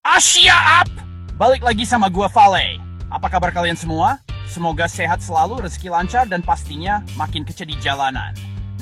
Asia Up! Balik lagi sama gua Vale. Apa kabar kalian semua? Semoga sehat selalu, rezeki lancar, dan pastinya makin kece di jalanan.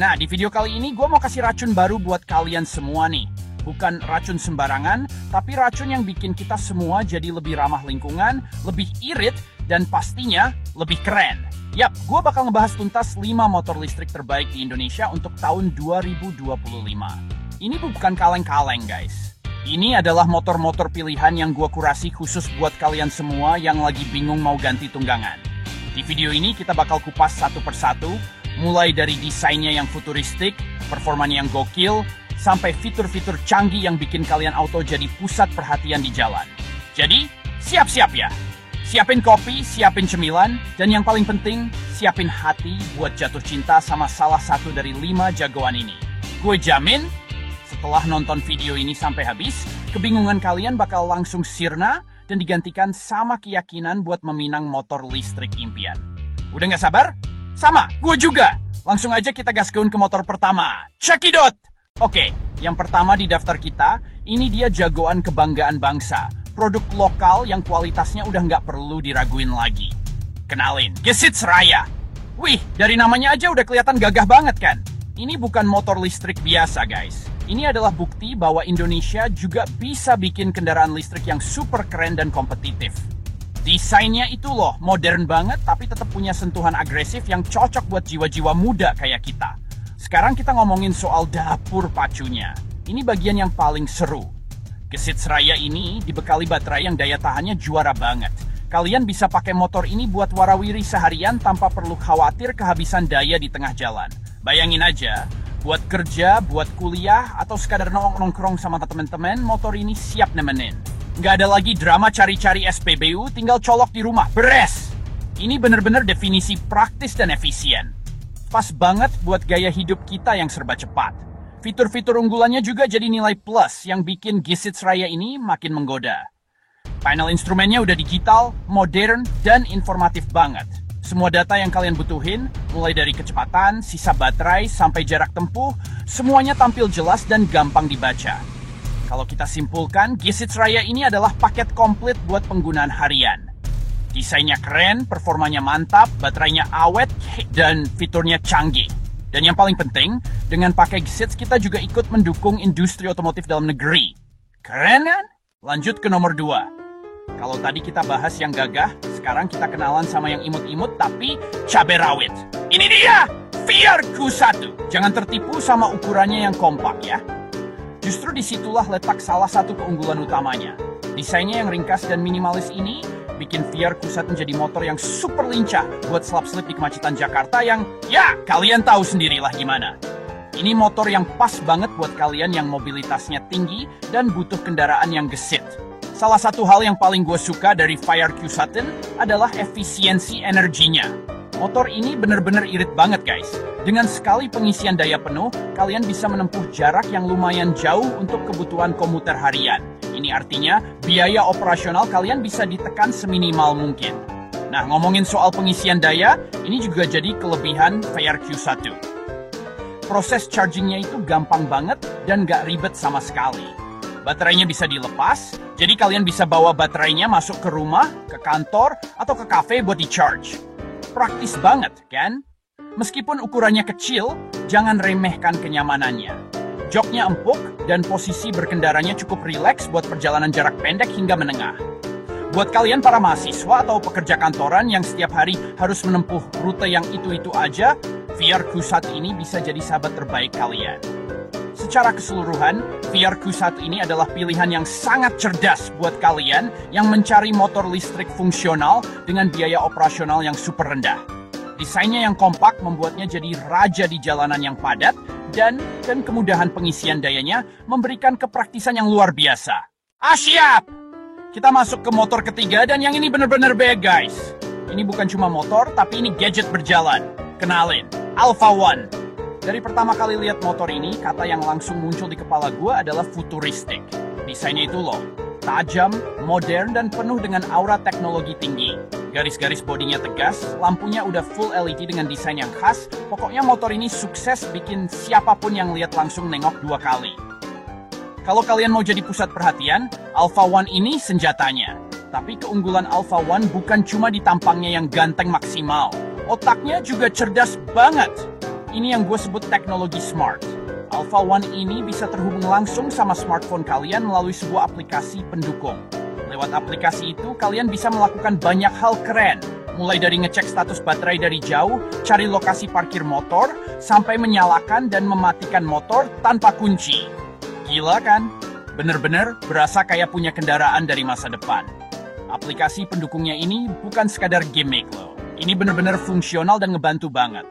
Nah, di video kali ini gua mau kasih racun baru buat kalian semua nih. Bukan racun sembarangan, tapi racun yang bikin kita semua jadi lebih ramah lingkungan, lebih irit, dan pastinya lebih keren. Yap, gua bakal ngebahas tuntas 5 motor listrik terbaik di Indonesia untuk tahun 2025. Ini bukan kaleng-kaleng, guys. Ini adalah motor-motor pilihan yang gua kurasi khusus buat kalian semua yang lagi bingung mau ganti tunggangan. Di video ini kita bakal kupas satu persatu, mulai dari desainnya yang futuristik, performanya yang gokil, sampai fitur-fitur canggih yang bikin kalian auto jadi pusat perhatian di jalan. Jadi, siap-siap ya! Siapin kopi, siapin cemilan, dan yang paling penting, siapin hati buat jatuh cinta sama salah satu dari 5 jagoan ini. Gue jamin, setelah nonton video ini sampai habis, kebingungan kalian bakal langsung sirna dan digantikan sama keyakinan buat meminang motor listrik impian. Udah nggak sabar? Sama, gue juga! Langsung aja kita gaskeun ke motor pertama. Cekidot! Oke, yang pertama di daftar kita, ini dia jagoan kebanggaan bangsa. Produk lokal yang kualitasnya udah nggak perlu diraguin lagi. Kenalin, Gesits Raya. Wih, dari namanya aja udah kelihatan gagah banget kan? Ini bukan motor listrik biasa, guys. Ini adalah bukti bahwa Indonesia juga bisa bikin kendaraan listrik yang super keren dan kompetitif. Desainnya itu loh, modern banget tapi tetap punya sentuhan agresif yang cocok buat jiwa-jiwa muda kayak kita. Sekarang kita ngomongin soal dapur pacunya. Ini bagian yang paling seru. Gesits Raya ini dibekali baterai yang daya tahannya juara banget. Kalian bisa pakai motor ini buat warawiri seharian tanpa perlu khawatir kehabisan daya di tengah jalan. Bayangin aja, buat kerja, buat kuliah, atau sekadar nongkrong sama temen-temen, motor ini siap nemenin. Nggak ada lagi drama cari-cari SPBU, tinggal colok di rumah, beres! Ini bener-bener definisi praktis dan efisien. Pas banget buat gaya hidup kita yang serba cepat. Fitur-fitur unggulannya juga jadi nilai plus yang bikin Gesits Raya ini makin menggoda. Panel instrumennya udah digital, modern, dan informatif banget. Semua data yang kalian butuhin, mulai dari kecepatan, sisa baterai, sampai jarak tempuh, semuanya tampil jelas dan gampang dibaca. Kalau kita simpulkan, Gesits Raya ini adalah paket komplit buat penggunaan harian. Desainnya keren, performanya mantap, baterainya awet, dan fiturnya canggih. Dan yang paling penting, dengan pakai Gesits kita juga ikut mendukung industri otomotif dalam negeri. Keren kan? Lanjut ke nomor 2. Kalau tadi kita bahas yang gagah, sekarang kita kenalan sama yang imut-imut tapi cabai rawit. Ini dia, VR Q1. Jangan tertipu sama ukurannya yang kompak ya. Justru disitulah letak salah satu keunggulan utamanya. Desainnya yang ringkas dan minimalis ini bikin VR Q1 menjadi motor yang super lincah buat slap-slip di kemacetan Jakarta yang, ya, kalian tahu sendirilah gimana. Ini motor yang pas banget buat kalian yang mobilitasnya tinggi dan butuh kendaraan yang gesit. Salah satu hal yang paling gue suka dari VR Q1 adalah efisiensi energinya. Motor ini bener-bener irit banget, guys. Dengan sekali pengisian daya penuh, kalian bisa menempuh jarak yang lumayan jauh untuk kebutuhan komuter harian. Ini artinya, biaya operasional kalian bisa ditekan seminimal mungkin. Nah, ngomongin soal pengisian daya, ini juga jadi kelebihan VR Q1. Proses chargingnya itu gampang banget dan gak ribet sama sekali. Baterainya bisa dilepas, jadi kalian bisa bawa baterainya masuk ke rumah, ke kantor, atau ke kafe buat di-charge. Praktis banget, kan? Meskipun ukurannya kecil, jangan remehkan kenyamanannya. Joknya empuk dan posisi berkendaranya cukup rileks buat perjalanan jarak pendek hingga menengah. Buat kalian para mahasiswa atau pekerja kantoran yang setiap hari harus menempuh rute yang itu-itu aja, VR Q1 ini bisa jadi sahabat terbaik kalian. Secara keseluruhan, VR Q1 ini adalah pilihan yang sangat cerdas buat kalian yang mencari motor listrik fungsional dengan biaya operasional yang super rendah. Desainnya yang kompak membuatnya jadi raja di jalanan yang padat dan kemudahan pengisian dayanya memberikan kepraktisan yang luar biasa. Siap! Kita masuk ke motor ketiga dan yang ini bener-bener big, guys. Ini bukan cuma motor, tapi ini gadget berjalan. Kenalin, Alpha One. Dari pertama kali lihat motor ini, kata yang langsung muncul di kepala gue adalah futuristik. Desainnya itu loh, tajam, modern, dan penuh dengan aura teknologi tinggi. Garis-garis bodinya tegas, lampunya udah full LED dengan desain yang khas. Pokoknya motor ini sukses bikin siapapun yang lihat langsung nengok 2 kali. Kalau kalian mau jadi pusat perhatian, Alpha One ini senjatanya. Tapi keunggulan Alpha One bukan cuma di tampangnya yang ganteng maksimal. Otaknya juga cerdas banget. Ini yang gue sebut teknologi smart. Alpha One ini bisa terhubung langsung sama smartphone kalian melalui sebuah aplikasi pendukung. Lewat aplikasi itu, kalian bisa melakukan banyak hal keren. Mulai dari ngecek status baterai dari jauh, cari lokasi parkir motor, sampai menyalakan dan mematikan motor tanpa kunci. Gila kan? Bener-bener berasa kayak punya kendaraan dari masa depan. Aplikasi pendukungnya ini bukan sekadar gimmick loh. Ini bener-bener fungsional dan ngebantu banget.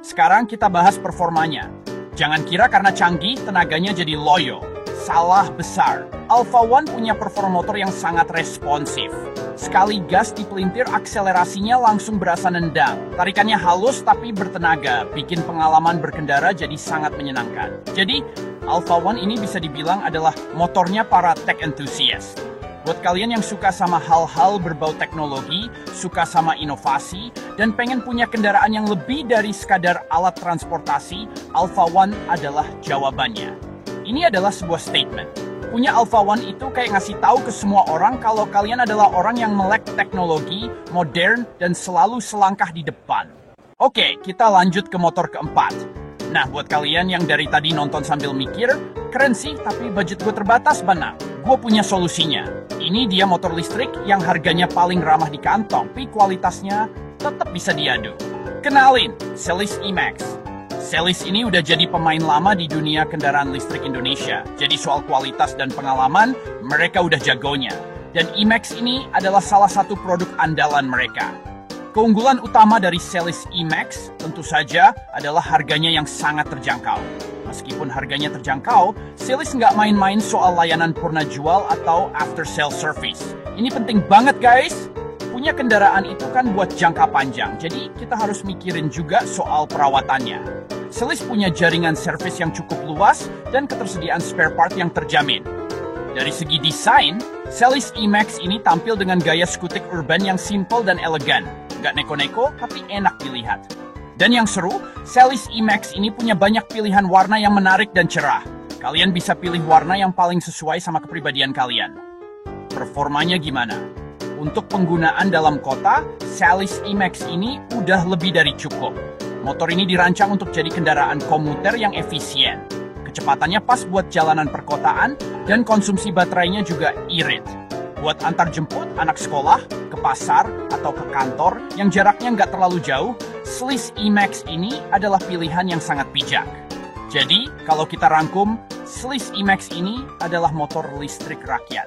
Sekarang kita bahas performanya. Jangan kira karena canggih, tenaganya jadi loyo. Salah besar. Alpha One punya performa motor yang sangat responsif. Sekali gas dipelintir, akselerasinya langsung berasa nendang. Tarikannya halus tapi bertenaga, bikin pengalaman berkendara jadi sangat menyenangkan. Jadi, Alpha One ini bisa dibilang adalah motornya para tech enthusiast. Buat kalian yang suka sama hal-hal berbau teknologi, suka sama inovasi, dan pengen punya kendaraan yang lebih dari sekadar alat transportasi, Alpha One adalah jawabannya. Ini adalah sebuah statement. Punya Alpha One itu kayak ngasih tahu ke semua orang kalau kalian adalah orang yang melek teknologi, modern, dan selalu selangkah di depan. Oke, kita lanjut ke motor keempat. Nah, buat kalian yang dari tadi nonton sambil mikir, keren sih, tapi budget gue terbatas, Bana. Gue punya solusinya. Ini dia motor listrik yang harganya paling ramah di kantong, tapi kualitasnya tetap bisa diadu. Kenalin, Celis E-Max. Celis ini udah jadi pemain lama di dunia kendaraan listrik Indonesia. Jadi soal kualitas dan pengalaman, mereka udah jagonya. Dan E-Max ini adalah salah satu produk andalan mereka. Keunggulan utama dari Celis E-Max tentu saja adalah harganya yang sangat terjangkau. Meskipun harganya terjangkau, Celis nggak main-main soal layanan purna jual atau after sale service. Ini penting banget guys. Punya kendaraan itu kan buat jangka panjang, jadi kita harus mikirin juga soal perawatannya. Celis punya jaringan servis yang cukup luas dan ketersediaan spare part yang terjamin. Dari segi desain, Celis E-Max ini tampil dengan gaya skutik urban yang simple dan elegan. Nggak neko-neko, tapi enak dilihat. Dan yang seru, Celis E-Max ini punya banyak pilihan warna yang menarik dan cerah. Kalian bisa pilih warna yang paling sesuai sama kepribadian kalian. Performanya gimana? Untuk penggunaan dalam kota, Celis E-Max ini udah lebih dari cukup. Motor ini dirancang untuk jadi kendaraan komuter yang efisien. Kecepatannya pas buat jalanan perkotaan, dan konsumsi baterainya juga irit. Buat antar jemput anak sekolah, ke pasar, atau ke kantor yang jaraknya nggak terlalu jauh, Celis E-Max ini adalah pilihan yang sangat bijak. Jadi, kalau kita rangkum, Celis E-Max ini adalah motor listrik rakyat.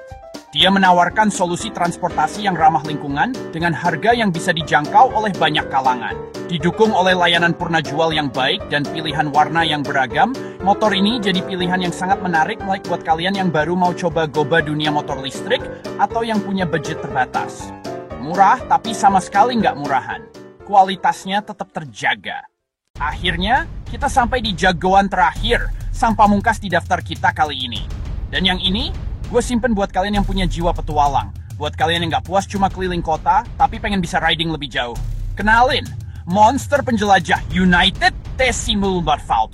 Dia menawarkan solusi transportasi yang ramah lingkungan dengan harga yang bisa dijangkau oleh banyak kalangan. Didukung oleh layanan purna jual yang baik dan pilihan warna yang beragam, motor ini jadi pilihan yang sangat menarik buat kalian yang baru mau coba goba dunia motor listrik atau yang punya budget terbatas. Murah tapi sama sekali nggak murahan. Kualitasnya tetap terjaga. Akhirnya, kita sampai di jagoan terakhir, sang pamungkas di daftar kita kali ini. Dan yang ini, gue simpen buat kalian yang punya jiwa petualang. Buat kalian yang nggak puas cuma keliling kota, tapi pengen bisa riding lebih jauh. Kenalin, monster penjelajah United T900.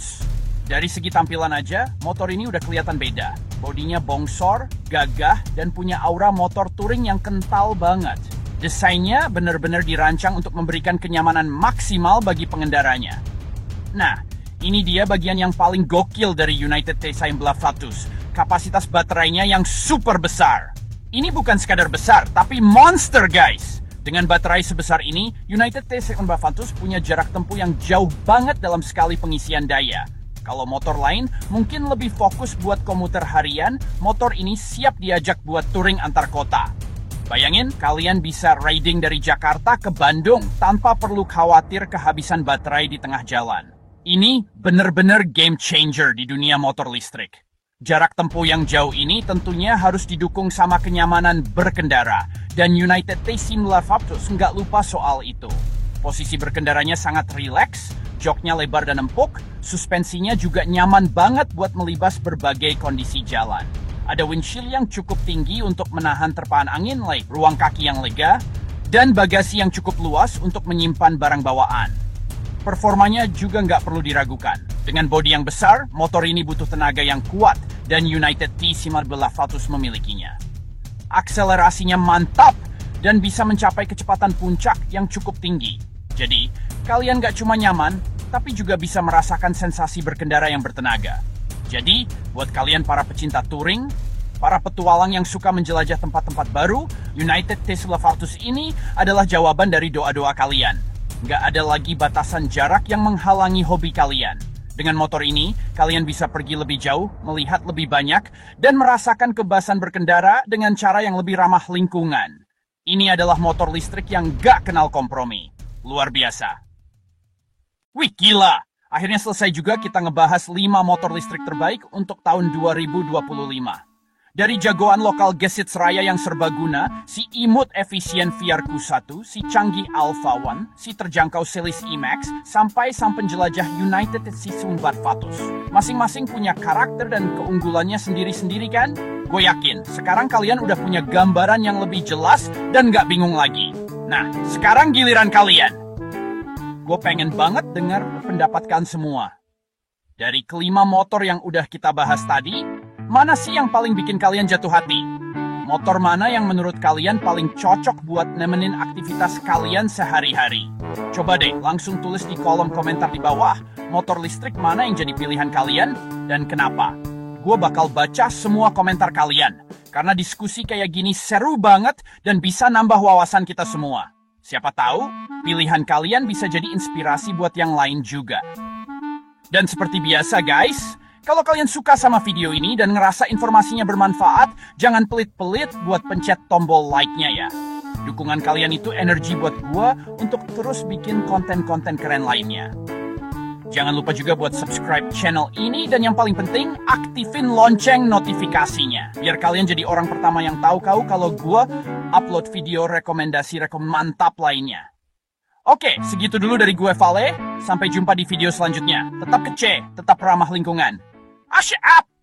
Dari segi tampilan aja, motor ini udah kelihatan beda. Bodinya bongsor, gagah, dan punya aura motor touring yang kental banget. Desainnya benar-benar dirancang untuk memberikan kenyamanan maksimal bagi pengendaranya. Nah, ini dia bagian yang paling gokil dari United T900. Kapasitas baterainya yang super besar. Ini bukan sekadar besar, tapi monster guys. Dengan baterai sebesar ini, United T900 punya jarak tempuh yang jauh banget dalam sekali pengisian daya. Kalau motor lain mungkin lebih fokus buat komuter harian, motor ini siap diajak buat touring antar kota. Bayangin, kalian bisa riding dari Jakarta ke Bandung tanpa perlu khawatir kehabisan baterai di tengah jalan. Ini bener-bener game changer di dunia motor listrik. Jarak tempuh yang jauh ini tentunya harus didukung sama kenyamanan berkendara. Dan United T900 nggak lupa soal itu. Posisi berkendaranya sangat rileks, joknya lebar dan empuk, suspensinya juga nyaman banget buat melibas berbagai kondisi jalan. Ada windshield yang cukup tinggi untuk menahan terpaan angin, ruang kaki yang lega, dan bagasi yang cukup luas untuk menyimpan barang bawaan. Performanya juga nggak perlu diragukan. Dengan bodi yang besar, motor ini butuh tenaga yang kuat, dan United T-500 memilikinya. Akselerasinya mantap dan bisa mencapai kecepatan puncak yang cukup tinggi. Jadi, kalian gak cuma nyaman, tapi juga bisa merasakan sensasi berkendara yang bertenaga. Jadi, buat kalian para pecinta touring, para petualang yang suka menjelajah tempat-tempat baru, United T-500 ini adalah jawaban dari doa-doa kalian. Nggak ada lagi batasan jarak yang menghalangi hobi kalian. Dengan motor ini, kalian bisa pergi lebih jauh, melihat lebih banyak, dan merasakan kebebasan berkendara dengan cara yang lebih ramah lingkungan. Ini adalah motor listrik yang nggak kenal kompromi. Luar biasa. Wih, gila! Akhirnya selesai juga kita ngebahas 5 motor listrik terbaik untuk tahun 2025. Dari jagoan lokal Gesits Raya yang serbaguna, si imut efisien VR-Q1, si canggih Alpha One, si terjangkau Celis E-Max, sampai sang penjelajah United T-500. Masing-masing punya karakter dan keunggulannya sendiri-sendiri kan? Gue yakin, sekarang kalian udah punya gambaran yang lebih jelas dan gak bingung lagi. Nah, sekarang giliran kalian. Gue pengen banget dengar pendapat kalian semua. Dari kelima motor yang udah kita bahas tadi, mana sih yang paling bikin kalian jatuh hati? Motor mana yang menurut kalian paling cocok buat nemenin aktivitas kalian sehari-hari? Coba deh langsung tulis di kolom komentar di bawah, motor listrik mana yang jadi pilihan kalian dan kenapa? Gue bakal baca semua komentar kalian, karena diskusi kayak gini seru banget dan bisa nambah wawasan kita semua. Siapa tahu, pilihan kalian bisa jadi inspirasi buat yang lain juga. Dan seperti biasa guys, kalau kalian suka sama video ini dan ngerasa informasinya bermanfaat, jangan pelit-pelit buat pencet tombol like-nya ya. Dukungan kalian itu energi buat gua untuk terus bikin konten-konten keren lainnya. Jangan lupa juga buat subscribe channel ini dan yang paling penting, aktifin lonceng notifikasinya. Biar kalian jadi orang pertama yang tahu kalau gua upload video rekomendasi mantap lainnya. Oke, segitu dulu dari gue Vale. Sampai jumpa di video selanjutnya. Tetap kece, tetap ramah lingkungan. Asyap!